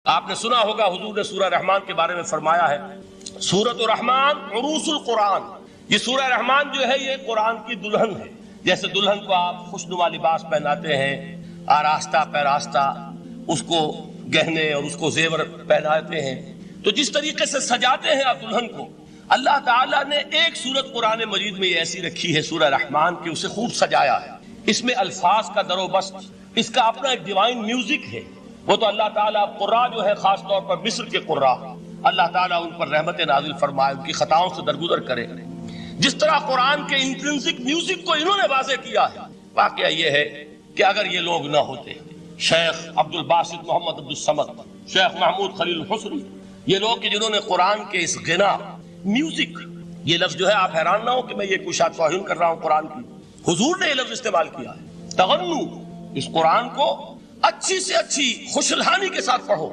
آپ نے سنا ہوگا حضور نے سورہ رحمان کے بارے میں فرمایا ہے، سورۃ الرحمان عروس القرآن، یہ سورہ رحمان جو ہے یہ قرآن کی دلہن ہے۔ جیسے دلہن کو آپ خوشنما لباس پہناتے ہیں، آراستہ پیراستہ اس کو گہنے اور اس کو زیور پہناتے ہیں، تو جس طریقے سے سجاتے ہیں آپ دلہن کو، اللہ تعالیٰ نے ایک سورت قرآن مجید میں یہ ایسی رکھی ہے سورہ رحمان کی، اسے خوب سجایا ہے۔ اس میں الفاظ کا در و بست، اس کا اپنا ایک ڈیوائن میوزک ہے۔ وہ تو اللہ تعالیٰ قراء جو ہے، خاص طور پر مصر کے قراء، اللہ تعالیٰ ان پر رحمت نازل فرمائے، ان کی خطاؤں سے درگزر کرے۔ جس طرح قرآن کے انٹرنسک میوزک کو انہوں نے واضح کیا ہے، واقعہ یہ ہے کہ اگر یہ لوگ نہ ہوتے، شیخ عبد الباسط محمد عبد الصمد، شیخ محمود خلیل الحسنی، یہ لوگ کہ جنہوں نے قرآن کے اس غنا میوزک، یہ لفظ جو ہے آپ حیران نہ ہو کہ میں یہ کوئی شاید توہین کر رہا ہوں قرآن کی، حضور نے یہ لفظ استعمال کیا ہے، تغنو، اس قرآن کو اچھی سے اچھی خوشلحانی کے ساتھ پڑھو۔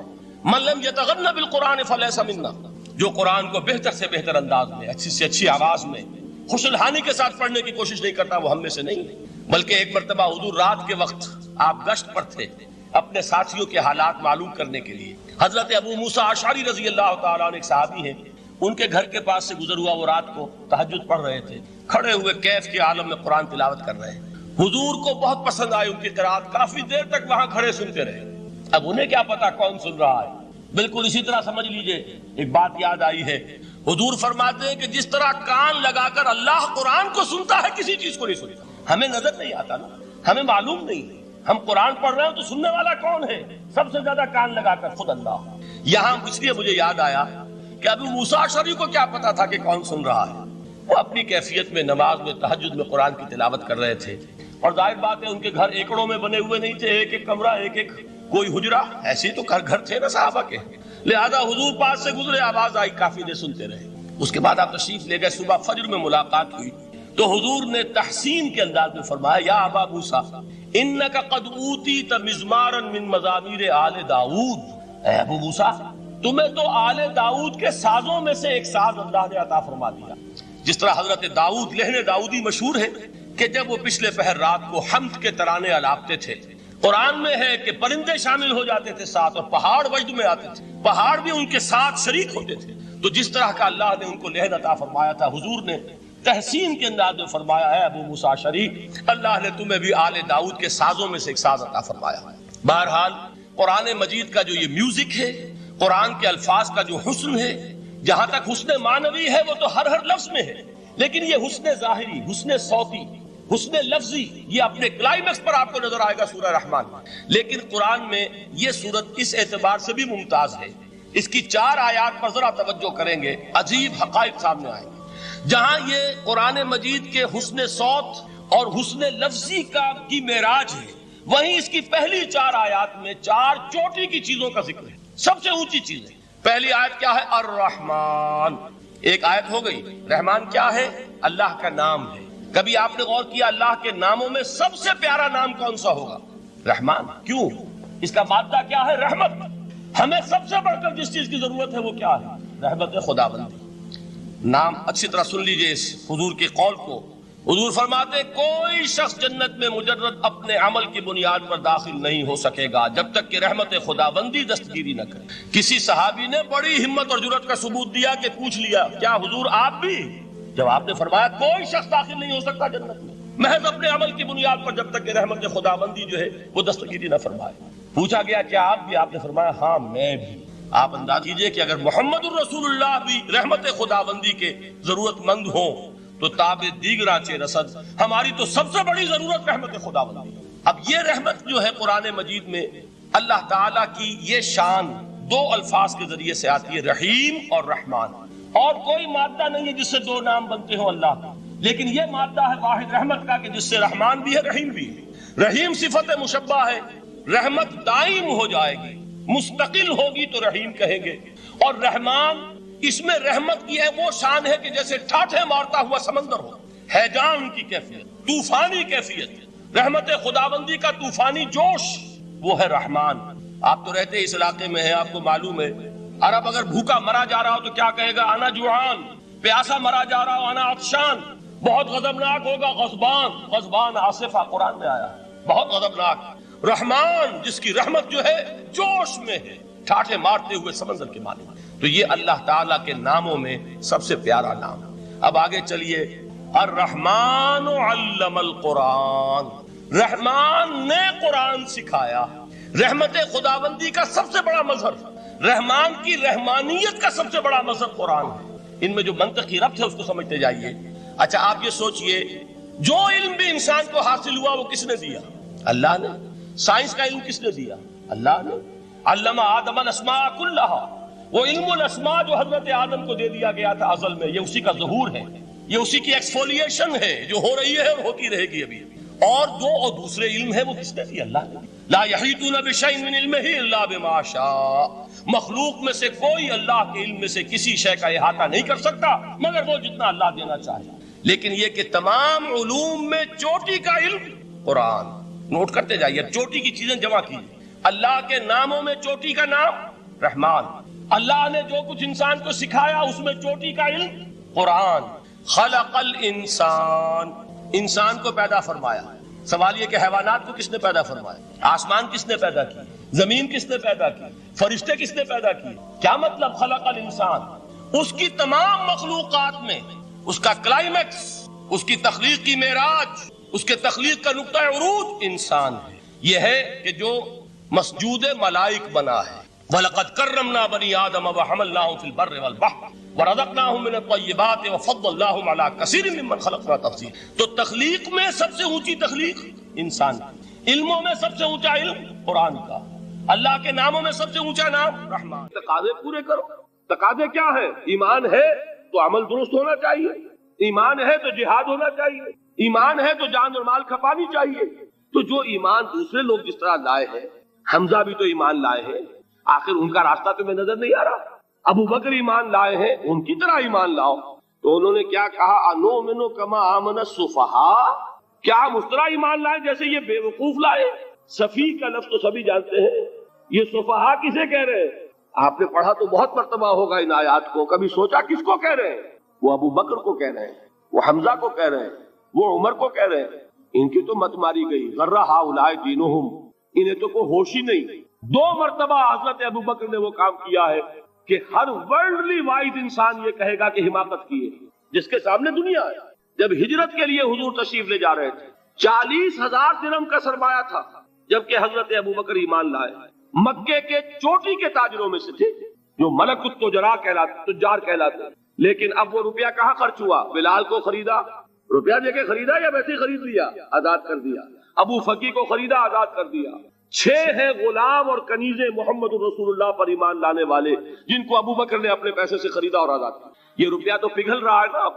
من لم یتغن بالقرآن فلیس منا، جو قرآن کو بہتر سے بہتر انداز میں، اچھی سے اچھی آواز میں، خوشلحانی کے ساتھ پڑھنے کی کوشش نہیں کرتا، وہ ہم میں سے نہیں۔ بلکہ ایک مرتبہ حضور رات کے وقت آپ گشت پر تھے اپنے ساتھیوں کے حالات معلوم کرنے کے لیے۔ حضرت ابو موسیٰ اشعری رضی اللہ تعالیٰ عنہ ایک صحابی ہیں، ان کے گھر کے پاس سے گزر ہوا، وہ رات کو تہجد پڑھ رہے تھے، کھڑے ہوئے کیف کے عالم میں قرآن تلاوت کر رہے ہیں۔ حضور کو بہت پسند آئی ان کی قرات، کافی دیر تک وہاں کھڑے سنتے رہے۔ اب انہیں کیا پتا کون سن رہا ہے، بالکل اسی طرح سمجھ لیجئے ایک بات یاد آئی ہے، حضور فرماتے ہیں کہ جس طرح کان لگا کر اللہ قرآن کو سنتا ہے، کسی چیز کو نہیں سنتا۔ ہمیں نظر نہیں آتا نا، ہمیں معلوم نہیں، ہم قرآن پڑھ رہے ہیں تو سننے والا کون ہے؟ سب سے زیادہ کان لگا کر خود اللہ۔ یہاں اس لیے مجھے یاد آیا کہ ابو موسیٰ اشعری کو کیا پتا تھا کہ کون سن رہا ہے؟ وہ اپنی کیفیت میں نماز میں تہجد میں قرآن کی تلاوت کر رہے تھے، اور ظاہر بات ہے ان کے گھر ایکڑوں میں بنے ہوئے نہیں تھے، ایک ایک کمرہ، ایک ایک کوئی حجرہ، ایسے تو گھر تھے نا صحابہ کے، لہذا حضور پاس سے گزرے، آواز آئی، کافی دیر سنتے رہے۔ اس کے بعد آپ تشریف لے گئے، صبح فجر میں ملاقات ہوئی تو حضور نے تحسین کے انداز میں فرمایا، یا ابا موسیٰ انک قد اوتیت مزمارا من مزامیر آل داؤد، اے ابو موسیٰ تمہیں تو آل داؤد کے سازوں میں سے ایک ساز اللہ نے عطا فرما دیا۔ جس طرح حضرت داؤد لہن داؤدی مشہور ہے کہ جب وہ پچھلے پہر رات کو حمد کے ترانے الاپتے تھے، قرآن میں ہے کہ پرندے شامل ہو جاتے تھے ساتھ، اور پہاڑ وجد میں آتے تھے، پہاڑ بھی ان کے ساتھ شریک ہوتے تھے۔ تو جس طرح کا اللہ نے ان کو لہن عطا فرمایا تھا، حضور نے تحسین کے انداز میں فرمایا ہے ابو موسیٰ اشعری، اللہ نے تمہیں بھی آل داؤد کے سازوں میں سے ایک ساز عطا فرمایا۔ بہرحال قرآن مجید کا جو یہ میوزک ہے، قرآن کے الفاظ کا جو حسن ہے، جہاں تک حسن معنوی ہے وہ تو ہر لفظ میں ہے، لیکن یہ حسن ظاہری، حسن صوتی، حسن لفظی، یہ اپنے کلائمیکس پر آپ کو نظر آئے گا سورہ رحمان۔ لیکن قرآن میں یہ سورت اس اعتبار سے بھی ممتاز ہے، اس کی 4 آیات پر ذرا توجہ کریں گے، عجیب حقائق سامنے آئیں گے۔ جہاں یہ قرآن مجید کے حسن صوت اور حسن لفظی کی معراج ہے، وہیں اس کی پہلی 4 آیات میں 4 چوٹی کی چیزوں کا ذکر ہے، سب سے اونچی چیز ہے۔ پہلی آیت کیا ہے؟ الرحمن، ایک آیت ہو گئی۔ رحمان کیا ہے؟ اللہ کا نام ہے۔ کبھی آپ نے غور کیا اللہ کے ناموں میں سب سے پیارا نام کون سا ہوگا؟ رحمان۔ کیوں؟ اس کا مادہ کیا ہے؟ رحمت۔ ہمیں سب سے بڑھ کر جس چیز کی ضرورت ہے وہ کیا ہے؟ رحمت خداوندی۔ نام اچھی طرح سن لیجئے اس حضور کے قول کو۔ حضور فرماتے کوئی شخص جنت میں مجرد اپنے عمل کی بنیاد پر داخل نہیں ہو سکے گا جب تک کہ رحمت خداوندی دستگیری نہ کرے۔ کسی صحابی نے بڑی ہمت اور جرأت کا ثبوت دیا کہ پوچھ لیا، کیا حضور آپ بھی؟ جب آپ نے فرمایا کوئی شخص داخل نہیں ہو سکتا جنت میں محض اپنے عمل کی بنیاد پر جب تک کہ رحمت خداوندی جو ہے وہ دستگیری نہ فرمائے۔ پوچھا گیا کیا آپ بھی؟ آپ نے فرمایا ہاں میں بھی۔ آپ انداز کیجئے کہ اگر محمد الرسول اللہ بھی رحمت خداوندی کے ضرورت مند ہوں تو تاب دیگراں چے رسد، ہماری تو سب سے بڑی ضرورت رحمت خداوندی۔ اب یہ رحمت جو ہے قرآن مجید میں اللہ تعالیٰ کی یہ شان 2 الفاظ کے ذریعے سے آتی ہے، رحیم اور رحمان۔ اور کوئی مادہ نہیں ہے جس سے 2 نام بنتے ہوں اللہ کا، لیکن یہ مادہ ہے واحد رحمت کا کہ جس سے رحمان بھی ہے رحیم بھی ہے۔ رحیم صفت مشبہ ہے، رحمت دائم ہو جائے گی، مستقل ہوگی تو رحیم کہیں گے، اور رحمان اس میں رحمت کی ہے وہ شان ہے کہ جیسے ٹھاٹھے مارتا ہوا سمندر ہو، ہیجان کی کیفیت، طوفانی کیفیت، رحمت خداوندی کا طوفانی جوش، وہ ہے رحمان۔ آپ تو رہتے اس علاقے میں ہیں، آپ کو معلوم ہے عرب اگر بھوکا مرا جا رہا ہو تو کیا کہے گا؟ انا جوعان۔ پیاسا مرا جا رہا ہو انا عطشان۔ بہت غضبناک ہوگا غضبان، غضبان آصفہ قرآن میں آیا، بہت غضبناک۔ رحمان جس کی رحمت جو ہے جوش میں ہے، ٹھاٹھے مارتے ہوئے سمندر کے مالک. تو یہ اللہ تعالیٰ کے ناموں میں سب سے پیارا نام. اب آگے چلیے. الرحمن علم القرآن، رحمان نے قرآن سکھایا. رحمت خداوندی کا سب سے بڑا مظہر، رحمان کی رحمانیت کا سب سے بڑا مظہر قرآن ہے. ان میں جو منطقی ربط ہے اس کو سمجھتے جائیے. اچھا آپ یہ سوچئے، جو علم بھی انسان کو حاصل ہوا وہ کس نے دیا؟ اللہ نے. سائنس کا علم کس نے دیا؟ اللہ نے. علم آدم الاسماء کلھا، وہ علم الاسماء جو حضرت آدم کو دے دیا گیا تھا ازل میں، یہ اسی کا ظہور ہے، یہ اسی کی ایکسفولیشن ہے جو ہو رہی ہے اور ہوتی رہے گی ابھی. اور دوسرے علم ہے وہ کس نے دی؟ اللہ نے. لا یحیطون بشیء من علمہ الا بما شاء، مخلوق میں سے کوئی اللہ کے علم میں سے کسی شے کا احاطہ نہیں کر سکتا مگر وہ جتنا اللہ دینا چاہے. لیکن یہ کہ تمام علوم میں چوٹی کا علم قرآن. نوٹ کرتے جائیے، چوٹی کی چیزیں جمع کیجیے. اللہ کے ناموں میں چوٹی کا نام رحمان. اللہ نے جو کچھ انسان کو سکھایا اس میں چوٹی کا علم قرآن. خلق الانسان، انسان کو پیدا فرمایا. سوال یہ کہ حیوانات کو کس نے پیدا فرمایا؟ آسمان کس نے پیدا کی؟ زمین کس نے پیدا کی؟ فرشتے کس نے پیدا کی؟ کیا مطلب خلق الانسان؟ اس کی تمام مخلوقات میں اس کا کلائمیکس، اس کی تخلیق کی معراج، اس کے تخلیق کا نقطہ عروج انسان ہے. یہ ہے کہ جو مسجود ملائک بنا ہے. وَلَقَدْ كَرَّمْنَا بَنِي آدَمَ وَحَمَلْنَاهُمْ فِي الْبَرِّ وَالْبَحْرِ وَرَزَقْنَاهُمْ مِنَ الطَّيِّبَاتِ وَفَضَّلْنَاهُمْ عَلَى كَثِيرٍ مِّمَّنْ خَلَقْنَا تَفْضِيلًا. تو تخلیق میں سب سے اونچی تخلیق انسان کی. علموں میں سب سے اونچا علم قرآن کا. اللہ کے ناموں میں سب سے اونچا نام رحمان. تقاضے پورے کرو. تقاضے کیا ہے؟ ایمان ہے تو عمل درست ہونا چاہیے، ایمان ہے تو جہاد ہونا چاہیے، ایمان ہے تو جان اور مال کھپانی چاہیے. تو جو ایمان دوسرے لوگ جس طرح لائے ہیں، حمزہ بھی تو ایمان لائے ہیں، آخر ان کا راستہ تمہیں نظر نہیں آ رہا؟ ابو بکر ایمان لائے ہیں، ان کی طرح ایمان لاؤ. تو انہوں نے کیا کہا؟ انؤمن کما آمن السفہاء، کیا ہم اس طرح ایمان لائے جیسے یہ بے وقوف لائے؟ سفیہ کا لفظ تو سبھی جانتے ہیں، یہ سفہاء کسے کہہ رہے ہیں؟ آپ نے پڑھا تو بہت مرتبہ ہوگا ان آیات کو، کبھی سوچا کس کو کہہ رہے ہیں؟ وہ ابو بکر کو کہہ رہے ہیں، وہ حمزہ کو کہہ رہے ہیں، وہ عمر کو کہہ رہے ہیں. ان کی تو مت ماری گئی. غر ہؤلاء دینہم، انہیں تو کوئی ہوش ہی نہیں. 2 مرتبہ حضرت ابو بکر نے وہ کام کیا ہے کہ ہر ورلڈلی وائز انسان یہ کہے گا کہ حماقت کی ہے جس کے سامنے دنیا ہے. جب ہجرت کے لیے حضور تشریف لے جا رہے تھے، 40,000 درہم کا سرمایہ تھا، جبکہ حضرت ابو بکر ایمان لائے. مکے کے چوٹی کے تاجروں میں سے تھے جو ملک التجار کہلاتے. لیکن اب وہ روپیہ کہاں خرچ ہوا؟ بلال کو خریدا، روپیہ دے کے خریدا یا ویسے ہی خرید لیا؟ آزاد کر دیا. ابو فقی کو خریدا، آزاد کر دیا. 6 ہیں غلام اور کنیزیں محمد رسول اللہ پر ایمان لانے والے جن کو ابو بکر نے اپنے پیسے سے خریدا اور آزاد کیا. یہ روپیہ تو پگھل رہا ہے نا.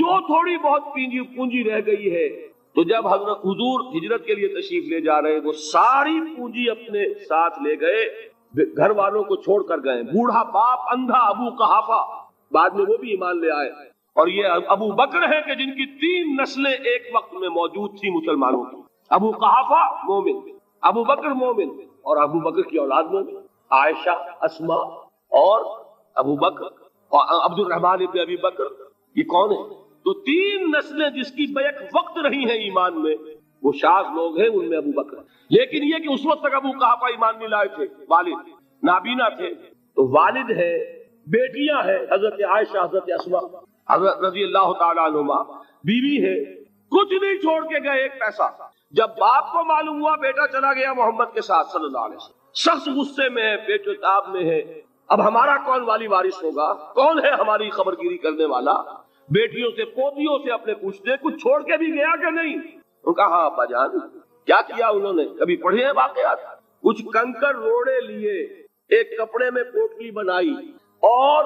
جو تھوڑی بہت پونجی رہ گئی ہے، تو جب حضرت حضور ہجرت کے لیے تشریف لے جا رہے، وہ ساری پونجی اپنے ساتھ لے گئے، گھر والوں کو چھوڑ کر گئے. بوڑھا باپ اندھا ابو قحافہ بعد میں وہ بھی ایمان لے آئے. اور یہ ابو بکر ہیں کہ جن کی 3 نسلیں ایک وقت میں موجود تھی مسلمانوں کی. ابو قحافہ مومن، ابو بکر مومن، اور ابو بکر کی اولاد مومن، عائشہ، اسماء اور ابو بکر اور عبد الرحمن ابن ابی بکر. یہ کون ہے؟ تو 3 نسلیں جس کی بیک وقت رہی ہیں ایمان میں، وہ شاذ لوگ ہیں، ان میں ابو بکر. لیکن یہ کہ اس وقت تک ابو قحافہ ایمان نہیں لائے تھے، والد نابینا تھے. تو والد ہے، بیٹیاں ہیں، حضرت عائشہ، حضرت اسماء، حضرت رضی اللہ تعالیٰ عنہما، بیوی ہے. کچھ نہیں چھوڑ کے گئے، ایک پیسہ. جب باپ کو معلوم ہوا بیٹا چلا گیا محمد کے ساتھ صلی اللہ علیہ وسلم، شخص غصے میں ہے، پیچ و تاب میں ہے. اب ہمارا کون والی وارث ہوگا؟ کون ہے ہماری خبرگیری کرنے والا؟ بیٹیوں سے پوتیوں سے اپنے پوچھتے کچھ چھوڑ کے بھی گیا کہ نہیں؟ ان کا ہاں ابا جان. کیا کیا انہوں نے؟ کبھی پڑھے ہیں واقعات؟ کچھ کنکر روڑے لیے، ایک کپڑے میں پوٹلی بنائی اور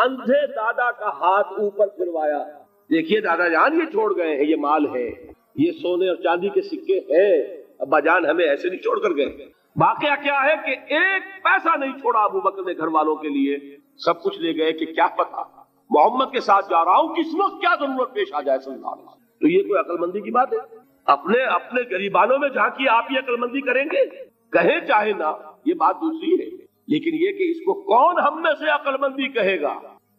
اندھے دادا کا ہاتھ اوپر پھروایا. دیکھیے دادا جان، یہ چھوڑ گئے ہیں، یہ مال ہے، یہ سونے اور چاندی کے سکے ہیں، ابا جان ہمیں ایسے نہیں چھوڑ کر گئے. واقعہ کیا ہے کہ ایک پیسہ نہیں چھوڑا ابو بکر نے گھر والوں کے لیے. سب کچھ لے گئے کہ کیا پتا محمد کے ساتھ جا رہا ہوں، کس وقت کیا ضرورت پیش آ جائے صلی اللہ علیہ وسلم. تو یہ کوئی عقل مندی کی بات ہے؟ اپنے غریبانوں میں جھانکی، آپ یہ عقل مندی کریں گے؟ کہیں چاہے نہ، یہ بات دوسری ہے. لیکن یہ کہ اس کو کون ہم میں سے عقل مندی کہے گا؟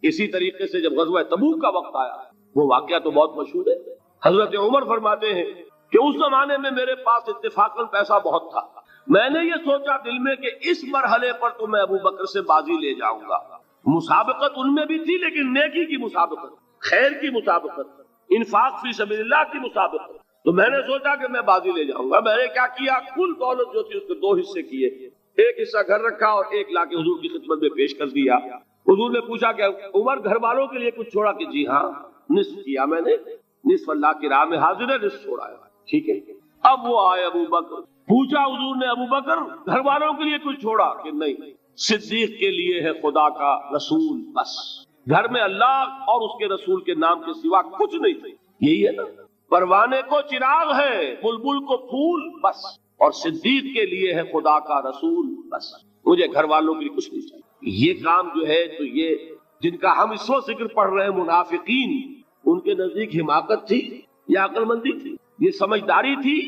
اسی طریقے سے جب غزوہ تبوک کا وقت آیا، وہ واقعہ تو بہت مشہور ہے. حضرت عمر فرماتے ہیں کہ اس زمانے میں میرے پاس اتفاقاً پیسہ بہت تھا، میں نے یہ سوچا دل میں کہ اس مرحلے پر تو میں ابو بکر سے بازی لے جاؤں گا. مسابقت ان میں بھی تھی لیکن نیکی کی مسابقت, خیر کی مسابقت, انفاق فی سبیل اللہ کی مسابقت. تو میں نے سوچا کہ میں بازی لے جاؤں گا. میں نے کیا کیا, کل دولت جو تھی اس کے 2 حصے کیے, ایک حصہ گھر رکھا اور ایک لا کے حضور کی خدمت میں پیش کر دیا. حضور نے پوچھا کہ عمر گھر والوں کے لیے کچھ چھوڑا, کہ جی ہاں نصف کیا میں نے, نصف اللہ کی راہ میں حاضر ہے, نصف چھوڑا ہے. ٹھیک ہے. اب وہ آئے ابو بکر, پوچھا حضور نے ابو بکر گھر والوں کے لیے کچھ چھوڑا, کہ نہیں, صدیق کے لیے ہے خدا کا رسول بس, گھر میں اللہ اور اس کے رسول کے نام کے سوا کچھ نہیں تھے. یہی ہے نا, پروانے کو چراغ ہے, بلبل کو پھول بس, اور صدیق کے لیے ہے خدا کا رسول بس, مجھے گھر والوں کے لیے کچھ نہیں چاہیے. یہ کام جو ہے, تو یہ جن کا ہم اس وقت ذکر پڑھ رہے ہیں منافقین, ان کے نزدیک حماقت تھی یا عقل مندی تھی, یہ سمجھداری تھی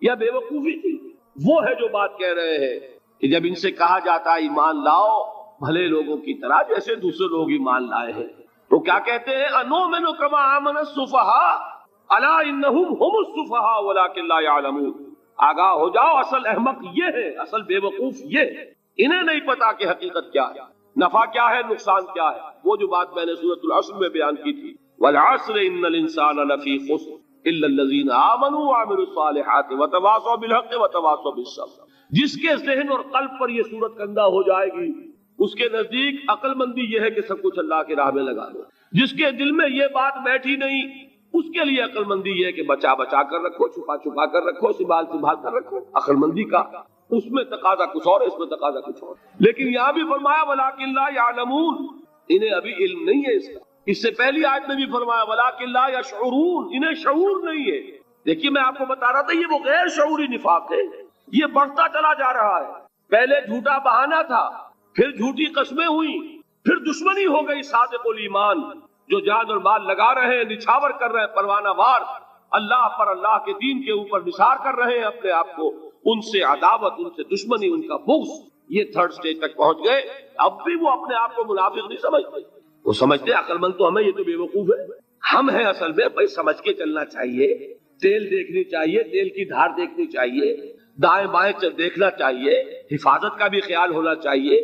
یا بے وقوفی تھی؟ وہ ہے جو بات کہہ رہے ہیں کہ جب ان سے کہا جاتا ہے ایمان لاؤ بھلے لوگوں کی طرح جیسے دوسرے لوگ ایمان لائے ہیں, تو کیا کہتے ہیں, انؤمن کما آمن السفہاء الا انہم هم السفہاء ولکن لا یعلمون. آگاہ ہو جاؤ, اصل احمق یہ ہے, اصل بے وقوف یہ ہے, انہیں نہیں پتا کہ حقیقت کیا ہے, نفع کیا ہے, نقصان کیا ہے. وہ جو بات میں نے سورۃ العصر میں بیان کی تھی, والعصر ان الانسان لفی خسر الا الذین آمنوا وعملوا الصالحات وتواصوا بالحق وتواصوا بالصبر. جس کے ذہن اور قلب پر یہ صورت کندہ ہو جائے گی, اس کے نزدیک عقل مندی یہ ہے کہ سب کچھ اللہ کی راہ میں لگا دو. جس کے دل میں یہ بات بیٹھی نہیں, اس کے لیے عقل مندی یہ ہے کہ بچا بچا کر رکھو, چھپا چھپا کر رکھو, سنبھال سنبھال کر رکھو. عقل مندی کا اس میں تقاضا کچھ اور, اس میں تقاضا کچھ اور. لیکن یہاں بھی فرمایا ولکن لا یعلمون, انہیں ابھی علم نہیں ہے اس کا. اس سے پہلی آیت میں بھی فرمایا ولکن لا یشعرون, انہیں شعور نہیں ہے. دیکھیے میں آپ کو بتا رہا تھا یہ وہ غیر شعوری نفاق ہے, یہ بڑھتا چلا جا رہا ہے. پہلے جھوٹا بہانہ تھا, پھر جھوٹی قسمیں ہوئی, پھر دشمنی ہو گئی صادق الایمان, جو جان اور مال لگا رہے ہیں, نچھاور کر رہے ہیں, پروانہ وار اللہ پر, اللہ کے دین کے اوپر نثار کر رہے ہیں اپنے آپ کو. ان سے عداوت, ان سے دشمنی, ان کا بغض, یہ 3rd سٹیج تک پہنچ گئے. اب بھی وہ اپنے آپ کو منافق نہیں سمجھتے, وہ سمجھتے عقل مند تو ہمیں, یہ تو بے وقوف ہے. ہم ہیں اصل میں بھائی, سمجھ کے چلنا چاہیے, تیل دیکھنی چاہیے, تیل کی دھار دیکھنی چاہیے, دائیں بائیں دیکھنا چاہیے, حفاظت کا بھی خیال ہونا چاہیے.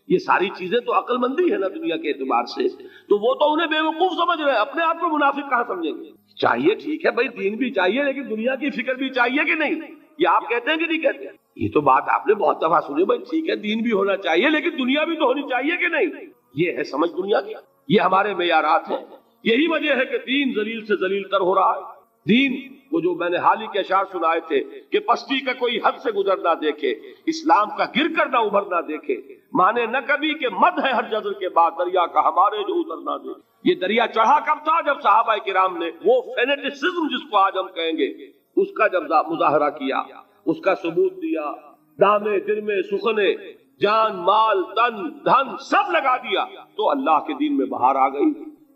یہ ساری چیزیں تو عقل مندی ہے نا دنیا کے اعتبار سے. تو وہ تو انہیں بے وقوف سمجھ رہے ہیں, اپنے آپ کو منافق کہاں سمجھیں گے. چاہیے ٹھیک ہے بھائی, دین بھی چاہیے لیکن دنیا کی فکر بھی چاہیے کہ نہیں. یہ آپ کہتے ہیں کہ نہیں کہتے ہیں؟ یہ تو بات آپ نے بہت دفعہ سنی بھائی, ٹھیک ہے دین بھی ہونا چاہیے لیکن دنیا بھی تو ہونی چاہیے کہ نہیں. یہ ہے سمجھ دنیا کی, یہ ہمارے معیارات ہیں. یہی وجہ ہے کہ دین ذلیل سے ذلیل تر ہو رہا ہے. دین وہ جو میں نے حال ہی کے اشعار سنائے تھے کہ پستی کا کوئی حد سے گزر نہ دیکھے, اسلام کا گر کر نہ ابھر نہ دیکھے, مانے نہ کبھی کہ مد ہے ہر جزر کے بعد دریا کا ہمارے جو اتر نہ دے. یہ دریا چڑھا کب تھا, جب صحابہ کرام نے وہ فینیٹسزم جس کو آج ہم کہیں گے, اس کا جب مظاہرہ کیا, اس کا ثبوت دیا, دامے درمے سخنے, جان مال تن دھن سب لگا دیا, تو اللہ کے دین میں بہار آ گئی,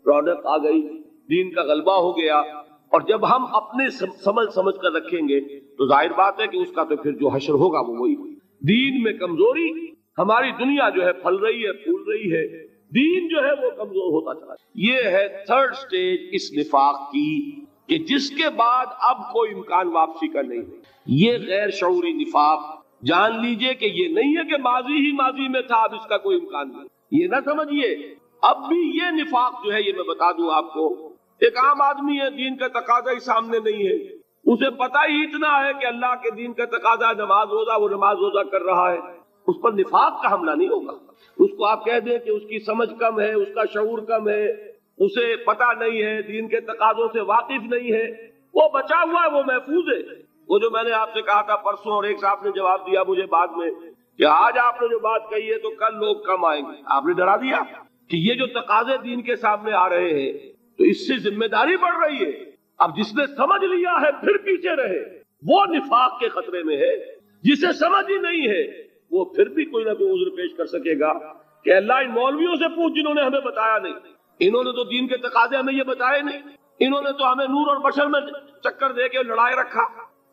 رونق آ گئی, دین کا غلبہ ہو گیا. اور جب ہم اپنے سمجھ کر رکھیں گے تو ظاہر بات ہے کہ اس کا تو پھر جو حشر ہوگا وہ وہی. دین میں کمزوری, ہماری دنیا جو ہے پھل رہی ہے, پھول رہی ہے, دین جو ہے وہ کمزور ہوتا چلا. یہ ہے 3rd سٹیج اس نفاق کی, کہ جس کے بعد اب کوئی امکان واپسی کا نہیں. یہ غیر شعوری نفاق, جان لیجئے کہ یہ نہیں ہے کہ ماضی ہی ماضی میں تھا, اب اس کا کوئی امکان نہیں. یہ نہ سمجھیے اب بھی یہ نفاق جو ہے, یہ میں بتا دوں آپ کو, ایک عام آدمی ہے, دین کا تقاضا ہی سامنے نہیں ہے, اسے پتہ ہی اتنا ہے کہ اللہ کے دین کا تقاضا نماز روزہ, وہ نماز روزہ کر رہا ہے, اس پر نفاق کا حملہ نہیں ہوگا. اس کو آپ کہہ دیں کہ اس کی سمجھ کم ہے, اس کا شعور کم ہے, اسے پتہ نہیں ہے, دین کے تقاضوں سے واقف نہیں ہے, وہ بچا ہوا ہے, وہ محفوظ ہے. وہ جو میں نے آپ سے کہا تھا پرسوں, اور ایک صاحب نے جواب دیا مجھے بعد میں کہ آج آپ نے جو بات کہی ہے تو کل لوگ کم آئیں گے. آپ نے ڈرا دیا کہ یہ جو تقاضے دین کے سامنے آ رہے ہیں تو اس سے ذمہ داری بڑھ رہی ہے. اب جس نے سمجھ لیا ہے پھر پیچھے رہے, وہ نفاق کے خطرے میں ہے. جسے سمجھ ہی نہیں ہے وہ پھر بھی کوئی نہ کوئی عذر پیش کر سکے گا کہ اللہ ان مولویوں سے پوچھ جنہوں نے ہمیں بتایا نہیں, انہوں نے تو دین کے تقاضے ہمیں یہ بتائے نہیں, انہوں نے تو ہمیں نور اور بشر میں چکر دے کے لڑائے رکھا,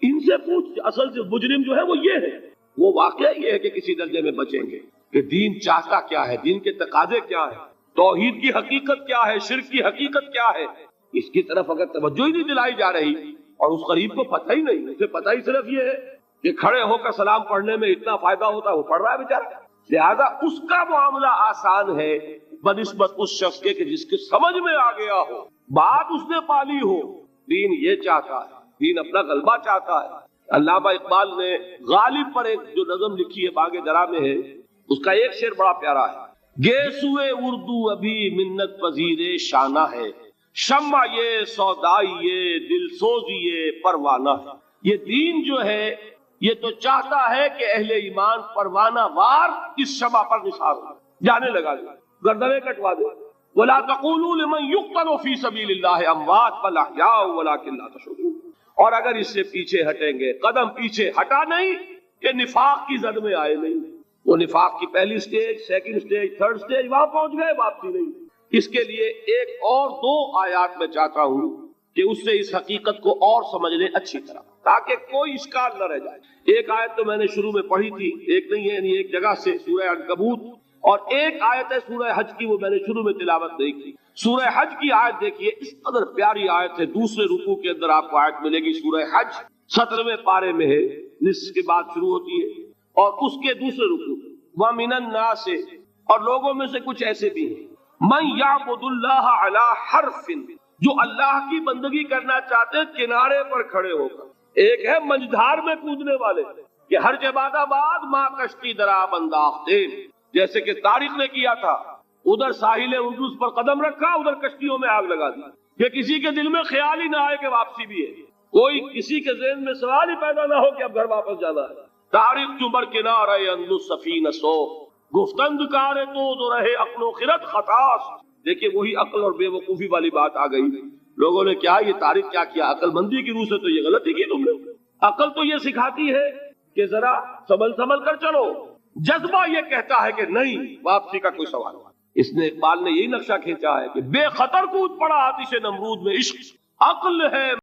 ان سے پوچھ. اصل سے مجرم جو ہے وہ یہ ہے, وہ واقعہ یہ ہے کہ کسی درجے میں بچیں گے کہ دین چاہتا کیا ہے, دین کے تقاضے کیا ہے, توحید کی حقیقت کیا ہے, شرک کی حقیقت کیا ہے. اس کی طرف اگر توجہ ہی نہیں دلائی جا رہی اور اس غریب کو پتہ ہی نہیں, اسے پتہ ہی صرف یہ ہے کہ کھڑے ہو کر سلام پڑھنے میں اتنا فائدہ ہوتا ہے، وہ پڑھ رہا ہے بیچارہ، لہذا اس کا معاملہ آسان ہے بنسبت اس شخص کے کہ جس کے سمجھ میں آ گیا ہو، بات اس نے پالی ہو۔ دین یہ چاہتا ہے، دین اپنا غلبہ چاہتا ہے۔ علامہ اقبال نے غالب پر ایک جو نظم لکھی ہے باغ درا میں ہے، اس کا ایک شعر بڑا پیارا ہے، گیسوئے اردو ابھی منت پذیر شانہ ہے، شمع یہ سودائی یہ دل سوزی یہ پروانہ ہے۔ یہ دین جو ہے یہ تو چاہتا ہے کہ اہل ایمان پروانہ وار اس شمع پر نثار ہو، جانے لگا دے، گردنیں کٹوا دے۔ وَلَا تَقُولُوا لِمَنْ يُقْتَلُ فِي سَبِيلِ اللَّهِ أَمْوَاتٌ بَلْ أَحْيَاءٌ وَلَكِنْ لَا تَشْعُرُونَ۔ اور اگر اس سے پیچھے ہٹیں گے، قدم پیچھے ہٹا نہیں کہ نفاق کی زد میں آئے نہیں، وہ نفاق کی پہلی stage, second stage, third stage, وہاں پہنچ گئے، واپسی نہیں۔ اس کے لیے ایک اور دو آیات میں چاہتا ہوں کہ اس سے اس حقیقت کو اور سمجھ لیں اچھی طرح، تاکہ کوئی اشکال نہ رہ جائے۔ ایک آیت تو میں نے شروع میں پڑھی تھی، ایک نہیں ہے، یعنی ایک جگہ سے سورہ عنکبوت، اور ایک آیت ہے سورہ حج کی، وہ میں نے شروع میں تلاوت نہیں کی۔ سورہ حج کی آیت دیکھیے، اس قدر پیاری آیت ہے، دوسرے رکوع کے اندر آپ کو آیت ملے گی، سورہ حج 17ویں پارے میں ہے، نصف کے بعد شروع ہوتی ہے، اور اس کے دوسرے رکوع وَمِنَ النَّاسِ، اور لوگوں میں سے کچھ ایسے بھی ہیں، مَن يَعْبُدُ اللَّهَ عَلَى حَرْفٍ، جو اللہ کی بندگی کرنا چاہتے کنارے پر کھڑے ہو کر۔ ایک ہے منجھار میں کودنے والے کہ ہر جباد آباد ماں کشتی درا بنداختے، جیسے کہ طارق نے کیا تھا، ادھر ساحل اندلس پر قدم رکھا، ادھر کشتیوں میں آگ لگا دی، کہ کسی کے دل میں خیال ہی نہ آئے کہ واپسی بھی ہے، کوئی کسی کے ذہن میں سوال ہی پیدا نہ ہو کہ اب گھر واپس جانا ہے۔ طارق چمر کنارے اندلس سفینہ سو، گفتند کارے تو رہے عقل و خرد خطاس۔ دیکھیے وہی عقل اور بے وقوفی والی بات آ گئی، لوگوں نے کیا یہ طارق کیا کیا، عقل مندی کی روح سے تو یہ غلطی کی تم نے۔ عقل تو یہ سکھاتی ہے کہ ذرا سنبھل کر چلو، جذبہ یہ کہتا ہے کہ نہیں، واپسی کا کوئی سوال نہیں۔ اس نے اقبال نے یہی نقشہ کھینچا ہے کہ بے خطر کود پڑا آتش نمرود میں عشق، عقل ہے